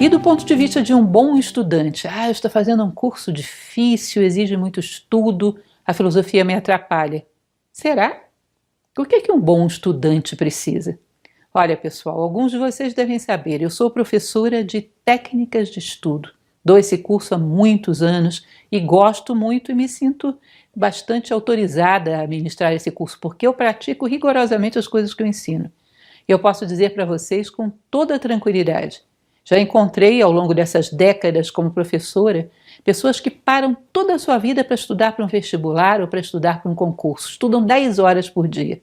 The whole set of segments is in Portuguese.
E do ponto de vista de um bom estudante, eu estou fazendo um curso difícil, exige muito estudo, a filosofia me atrapalha. Será? O que um bom estudante precisa? Olha, pessoal, alguns de vocês devem saber, eu sou professora de técnicas de estudo. Dou esse curso há muitos anos e gosto muito e me sinto bastante autorizada a ministrar esse curso, porque eu pratico rigorosamente as coisas que eu ensino. Eu posso dizer para vocês com toda tranquilidade. Já encontrei ao longo dessas décadas como professora pessoas que param toda a sua vida para estudar para um vestibular ou para estudar para um concurso. Estudam 10 horas por dia.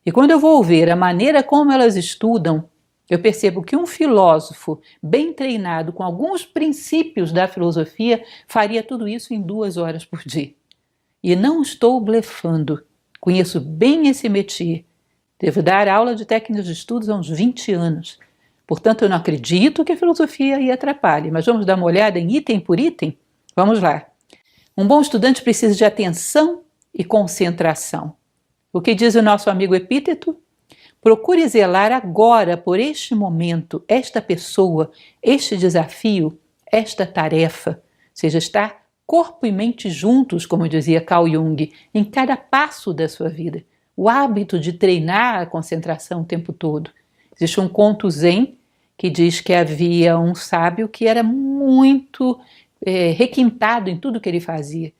E quando eu vou ver a maneira como elas estudam, eu percebo que um filósofo bem treinado com alguns princípios da filosofia faria tudo isso em 2 horas por dia. E não estou blefando. Conheço bem esse métier. Devo dar aula de técnicas de estudos há uns 20 anos. Portanto, eu não acredito que a filosofia aí atrapalhe, mas vamos dar uma olhada em item por item? Vamos lá. Um bom estudante precisa de atenção e concentração. O que diz o nosso amigo Epíteto? Procure zelar agora por este momento, esta pessoa, este desafio, esta tarefa. Ou seja, estar corpo e mente juntos, como dizia Carl Jung, em cada passo da sua vida. O hábito de treinar a concentração o tempo todo. Existe um conto zen que diz que havia um sábio que era muito requintado em tudo que ele fazia.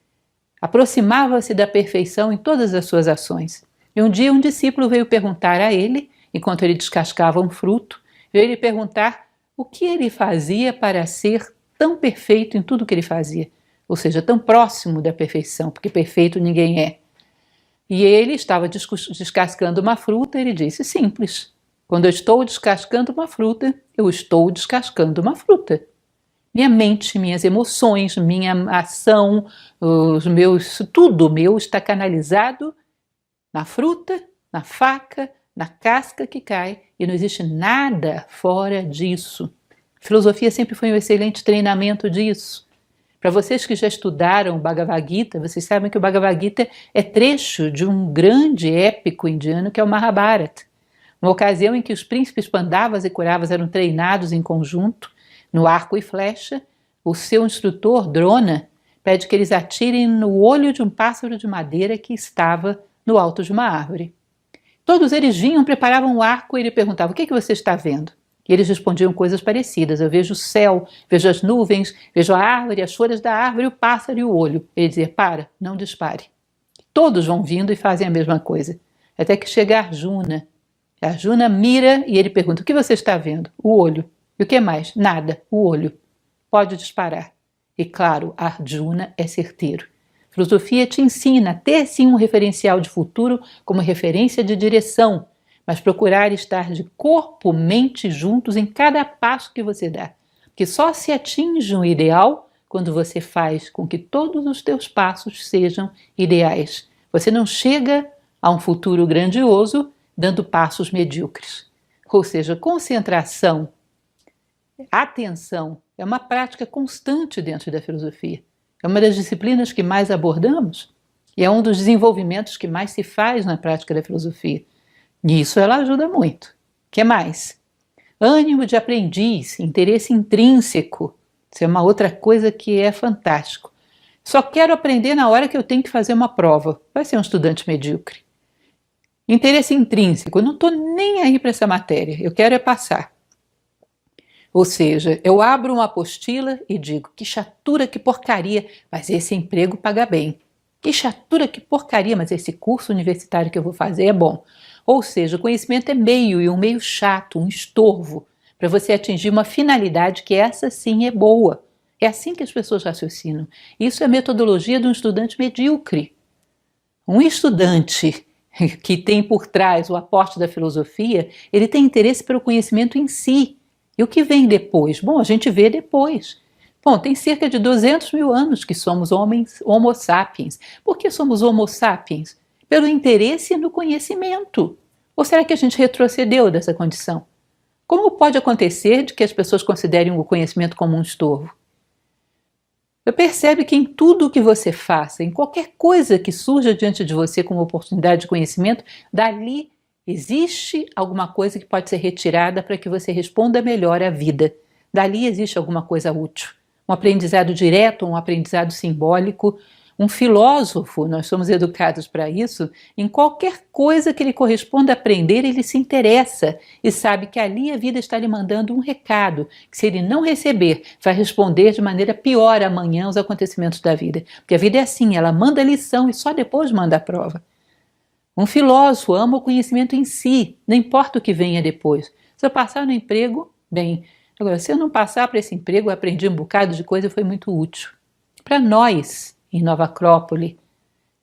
Aproximava-se da perfeição em todas as suas ações. E um dia um discípulo veio perguntar a ele, enquanto ele descascava um fruto, veio ele perguntar o que ele fazia para ser tão perfeito em tudo que ele fazia. Ou seja, tão próximo da perfeição, porque perfeito ninguém é. E ele estava descascando uma fruta e ele disse, simples. Quando eu estou descascando uma fruta, eu estou descascando uma fruta. Minha mente, minhas emoções, minha ação, tudo meu está canalizado na fruta, na faca, na casca que cai e não existe nada fora disso. A filosofia sempre foi um excelente treinamento disso. Para vocês que já estudaram o Bhagavad Gita, vocês sabem que o Bhagavad Gita é trecho de um grande épico indiano que é o Mahabharata. Uma ocasião em que os príncipes Pandavas e Kauravas eram treinados em conjunto, no arco e flecha, o seu instrutor, Drona, pede que eles atirem no olho de um pássaro de madeira que estava no alto de uma árvore. Todos eles vinham, preparavam o arco e ele perguntava, o que você está vendo? E eles respondiam coisas parecidas, eu vejo o céu, vejo as nuvens, vejo a árvore, as folhas da árvore, o pássaro e o olho. Ele dizia, para, não dispare. Todos vão vindo e fazem a mesma coisa. Até que chega Arjuna. Arjuna mira e ele pergunta, o que você está vendo? O olho. E o que mais? Nada, o olho. Pode disparar. E claro, Arjuna é certeiro. A filosofia te ensina a ter sim um referencial de futuro como referência de direção, mas procurar estar de corpo, mente juntos em cada passo que você dá. Porque só se atinge um ideal quando você faz com que todos os teus passos sejam ideais. Você não chega a um futuro grandioso dando passos medíocres. Ou seja, concentração, atenção, é uma prática constante dentro da filosofia. É uma das disciplinas que mais abordamos e é um dos desenvolvimentos que mais se faz na prática da filosofia. Nisso ela ajuda muito. O que mais? Ânimo de aprendiz, interesse intrínseco. Isso é uma outra coisa que é fantástico. Só quero aprender na hora que eu tenho que fazer uma prova. Vai ser um estudante medíocre. Interesse intrínseco, eu não estou nem aí para essa matéria, eu quero é passar. Ou seja, eu abro uma apostila e digo, que chatura, que porcaria, mas esse emprego paga bem. Que chatura, que porcaria, mas esse curso universitário que eu vou fazer é bom. Ou seja, o conhecimento é meio e um meio chato, um estorvo, para você atingir uma finalidade que essa sim é boa. É assim que as pessoas raciocinam. Isso é a metodologia de um estudante medíocre. Um estudante que tem por trás o aporte da filosofia, ele tem interesse pelo conhecimento em si. E o que vem depois? Bom, a gente vê depois. Bom, tem cerca de 200 mil anos que somos homens homo sapiens. Por que somos homo sapiens? Pelo interesse no conhecimento. Ou será que a gente retrocedeu dessa condição? Como pode acontecer de que as pessoas considerem o conhecimento como um estorvo? Percebe que em tudo o que você faça, em qualquer coisa que surja diante de você como oportunidade de conhecimento, dali existe alguma coisa que pode ser retirada para que você responda melhor à vida. Dali existe alguma coisa útil. Um aprendizado direto, um aprendizado simbólico. Um filósofo, nós somos educados para isso, em qualquer coisa que ele corresponda a aprender, ele se interessa e sabe que ali a vida está lhe mandando um recado, que se ele não receber, vai responder de maneira pior amanhã aos acontecimentos da vida. Porque a vida é assim, ela manda a lição e só depois manda a prova. Um filósofo ama o conhecimento em si, não importa o que venha depois. Se eu passar no emprego, bem. Agora, se eu não passar para esse emprego, eu aprendi um bocado de coisa e foi muito útil. Para nós, em Nova Acrópole,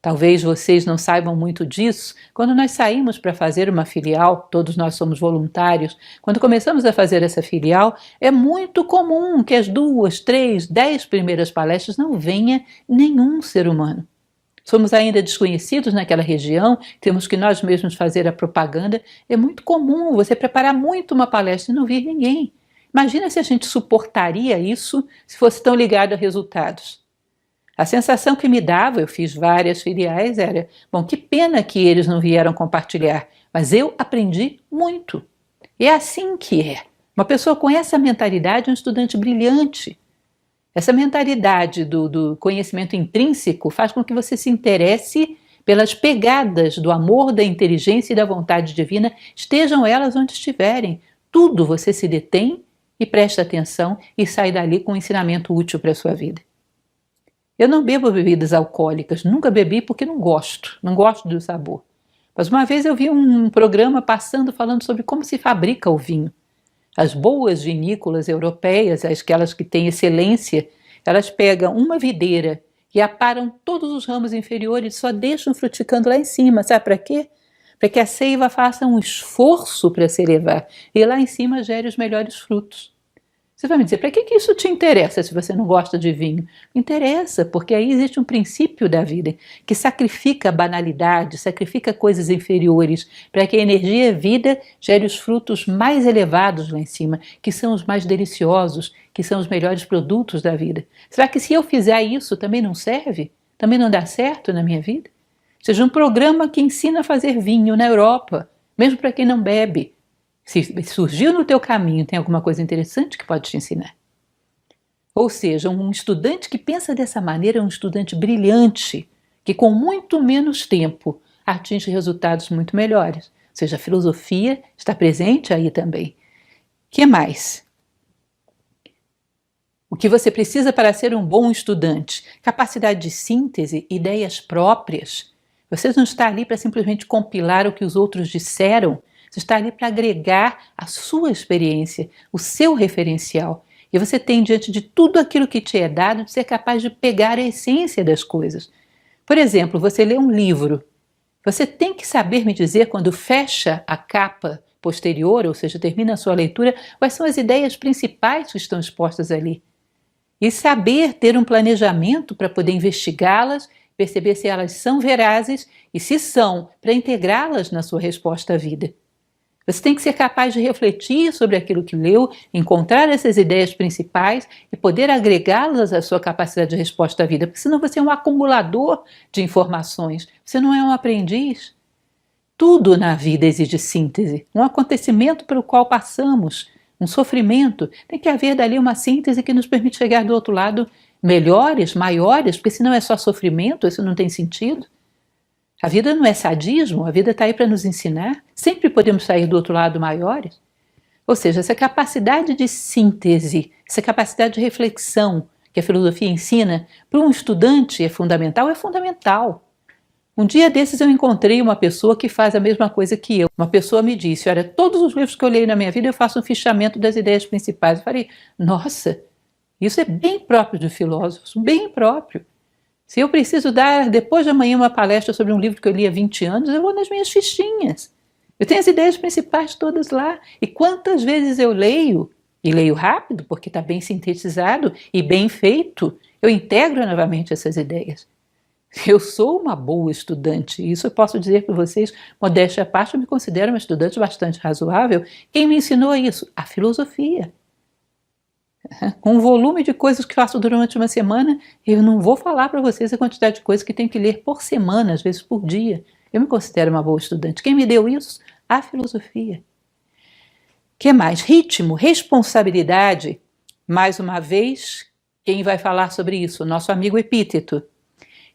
talvez vocês não saibam muito disso, quando nós saímos para fazer uma filial, todos nós somos voluntários, quando começamos a fazer essa filial, é muito comum que as 2, 3, 10 primeiras palestras não venha nenhum ser humano. Somos ainda desconhecidos naquela região, temos que nós mesmos fazer a propaganda. É muito comum você preparar muito uma palestra e não vir ninguém. Imagina se a gente suportaria isso se fosse tão ligado a resultados. A sensação que me dava, eu fiz várias filiais, era, bom, que pena que eles não vieram compartilhar, mas eu aprendi muito. E é assim que é. Uma pessoa com essa mentalidade é um estudante brilhante. Essa mentalidade do conhecimento intrínseco faz com que você se interesse pelas pegadas do amor, da inteligência e da vontade divina, estejam elas onde estiverem. Tudo você se detém e presta atenção e sai dali com um ensinamento útil para a sua vida. Eu não bebo bebidas alcoólicas, nunca bebi porque não gosto do sabor. Mas uma vez eu vi um programa passando falando sobre como se fabrica o vinho. As boas vinícolas europeias, aquelas que têm excelência, elas pegam uma videira e aparam todos os ramos inferiores e só deixam frutificando lá em cima. Sabe para quê? Para que a seiva faça um esforço para se elevar e lá em cima gere os melhores frutos. Você vai me dizer, para que isso te interessa se você não gosta de vinho? Interessa, porque aí existe um princípio da vida que sacrifica a banalidade, sacrifica coisas inferiores, para que a energia vida gere os frutos mais elevados lá em cima, que são os mais deliciosos, que são os melhores produtos da vida. Será que se eu fizer isso também não serve? Também não dá certo na minha vida? Seja um programa que ensina a fazer vinho na Europa, mesmo para quem não bebe. Se surgiu no teu caminho, tem alguma coisa interessante que pode te ensinar. Ou seja, um estudante que pensa dessa maneira é um estudante brilhante, que com muito menos tempo atinge resultados muito melhores. Ou seja, a filosofia está presente aí também. O que mais? O que você precisa para ser um bom estudante? Capacidade de síntese, ideias próprias. Você não está ali para simplesmente compilar o que os outros disseram. Você está ali para agregar a sua experiência, o seu referencial. E você tem diante de tudo aquilo que te é dado de ser capaz de pegar a essência das coisas. Por exemplo, você lê um livro. Você tem que saber me dizer quando fecha a capa posterior, ou seja, termina a sua leitura, quais são as ideias principais que estão expostas ali. E saber ter um planejamento para poder investigá-las, perceber se elas são verazes e, se são, para integrá-las na sua resposta à vida. Você tem que ser capaz de refletir sobre aquilo que leu, encontrar essas ideias principais e poder agregá-las à sua capacidade de resposta à vida, porque senão você é um acumulador de informações, você não é um aprendiz. Tudo na vida exige síntese, um acontecimento pelo qual passamos, um sofrimento, tem que haver dali uma síntese que nos permite chegar do outro lado melhores, maiores, porque senão é só sofrimento, isso não tem sentido. A vida não é sadismo, a vida está aí para nos ensinar. Sempre podemos sair do outro lado maiores. Ou seja, essa capacidade de síntese, essa capacidade de reflexão que a filosofia ensina, para um estudante é fundamental, é fundamental. Um dia desses eu encontrei uma pessoa que faz a mesma coisa que eu. Uma pessoa me disse, olha, todos os livros que eu leio na minha vida eu faço um fichamento das ideias principais. Eu falei, nossa, isso é bem próprio de filósofos, bem próprio. Se eu preciso dar, depois de amanhã, uma palestra sobre um livro que eu li há 20 anos, eu vou nas minhas fichinhas. Eu tenho as ideias principais todas lá. E quantas vezes eu leio, e leio rápido, porque está bem sintetizado e bem feito, eu integro novamente essas ideias. Eu sou uma boa estudante, isso eu posso dizer para vocês, modéstia à parte, eu me considero uma estudante bastante razoável. Quem me ensinou isso? A filosofia. Com um volume de coisas que faço durante uma semana, eu não vou falar para vocês a quantidade de coisas que tenho que ler por semana, às vezes por dia. Eu me considero uma boa estudante. Quem me deu isso? A filosofia. O que mais? Ritmo, responsabilidade. Mais uma vez, quem vai falar sobre isso? Nosso amigo Epíteto.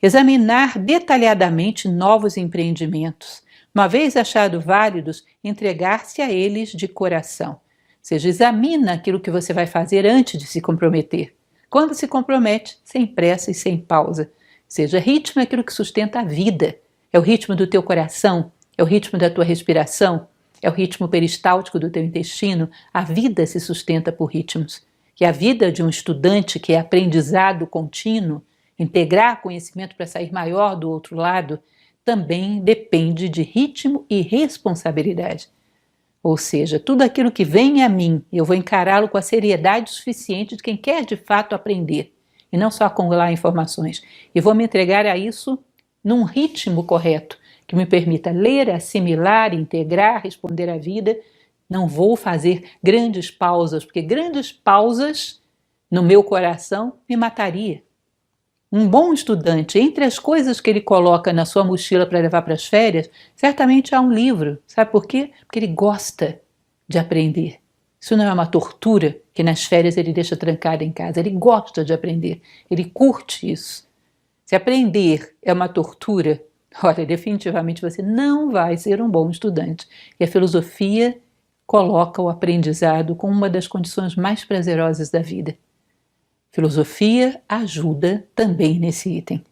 Examinar detalhadamente novos empreendimentos. Uma vez achado válidos, entregar-se a eles de coração. Ou seja, examina aquilo que você vai fazer antes de se comprometer. Quando se compromete, sem pressa e sem pausa. Ou seja, ritmo é aquilo que sustenta a vida. É o ritmo do teu coração, é o ritmo da tua respiração, é o ritmo peristáltico do teu intestino. A vida se sustenta por ritmos. E a vida de um estudante que é aprendizado contínuo, integrar conhecimento para sair maior do outro lado, também depende de ritmo e responsabilidade. Ou seja, tudo aquilo que vem a mim, eu vou encará-lo com a seriedade suficiente de quem quer de fato aprender, e não só acumular informações. E vou me entregar a isso num ritmo correto, que me permita ler, assimilar, integrar, responder à vida. Não vou fazer grandes pausas, porque grandes pausas no meu coração me mataria. Um bom estudante, entre as coisas que ele coloca na sua mochila para levar para as férias, certamente há um livro. Sabe por quê? Porque ele gosta de aprender. Isso não é uma tortura que nas férias ele deixa trancado em casa. Ele gosta de aprender, ele curte isso. Se aprender é uma tortura, olha, definitivamente você não vai ser um bom estudante. E a filosofia coloca o aprendizado como uma das condições mais prazerosas da vida. Filosofia ajuda também nesse item.